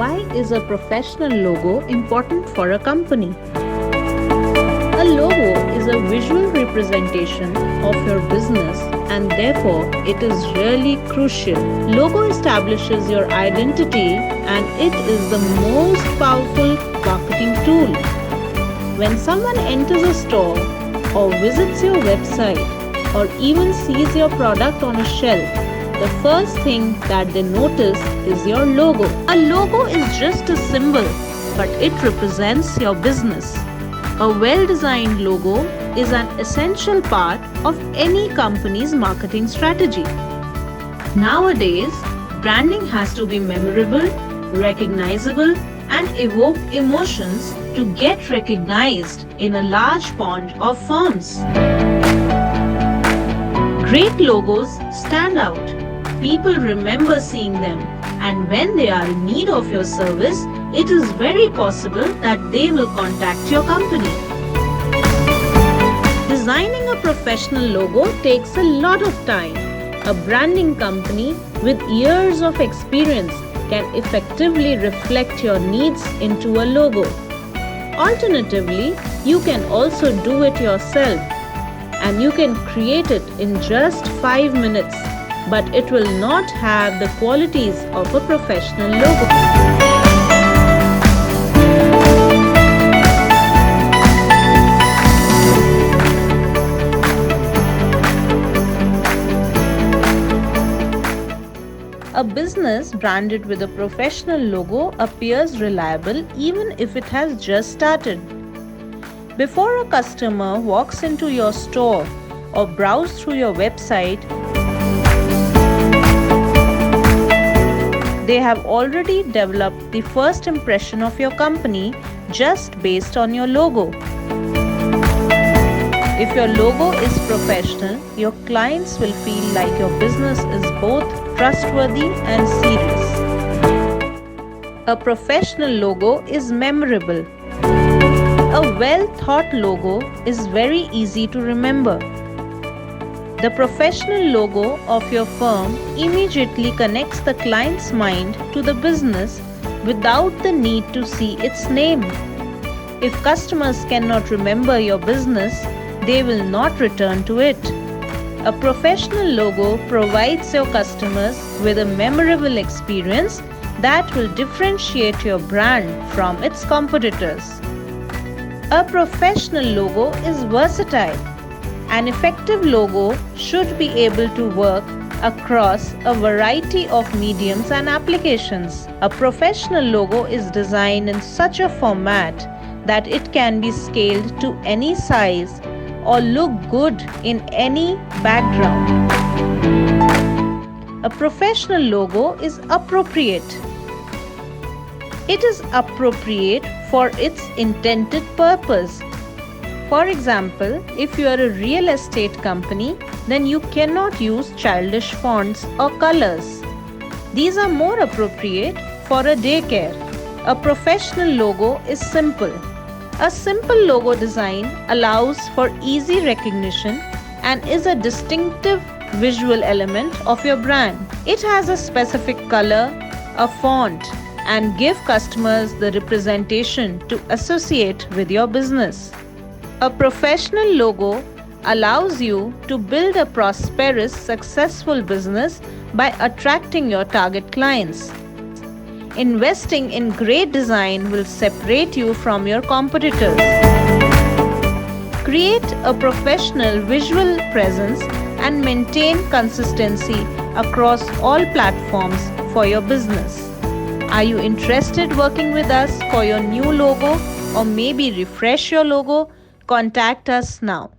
Why is a professional logo important for a company? A logo is a visual representation of your business and therefore it is really crucial. Logo establishes your identity and it is the most powerful marketing tool. When someone enters a store or visits your website or even sees your product on a shelf, the first thing that they notice is your logo. A logo is just a symbol, but it represents your business. A well-designed logo is an essential part of any company's marketing strategy. Nowadays, branding has to be memorable, recognizable, and evoke emotions to get recognized in a large pond of firms. Great logos stand out. People remember seeing them, and when they are in need of your service, it is very possible that they will contact your company. Designing a professional logo takes a lot of time. A branding company with years of experience can effectively reflect your needs into a logo. Alternatively, you can also do it yourself, and you can create it in just 5 minutes. But it will not have the qualities of a professional logo. A business branded with a professional logo appears reliable even if it has just started. Before a customer walks into your store or browses through your website, they have already developed the first impression of your company just based on your logo. If your logo is professional, your clients will feel like your business is both trustworthy and serious. A professional logo is memorable. A well-thought logo is very easy to remember. The professional logo of your firm immediately connects the client's mind to the business without the need to see its name. If customers cannot remember your business, they will not return to it. A professional logo provides your customers with a memorable experience that will differentiate your brand from its competitors. A professional logo is versatile. An effective logo should be able to work across a variety of mediums and applications. A professional logo is designed in such a format that it can be scaled to any size or look good in any background. A professional logo is appropriate. It is appropriate for its intended purpose. For example, if you are a real estate company, then you cannot use childish fonts or colors. These are more appropriate for a daycare. A professional logo is simple. A simple logo design allows for easy recognition and is a distinctive visual element of your brand. It has a specific color, a font, and give customers the representation to associate with your business. A professional logo allows you to build a prosperous, successful business by attracting your target clients. Investing in great design will separate you from your competitors. Create a professional visual presence and maintain consistency across all platforms for your business. Are you interested working with us for your new logo or maybe refresh your logo? Contact us now.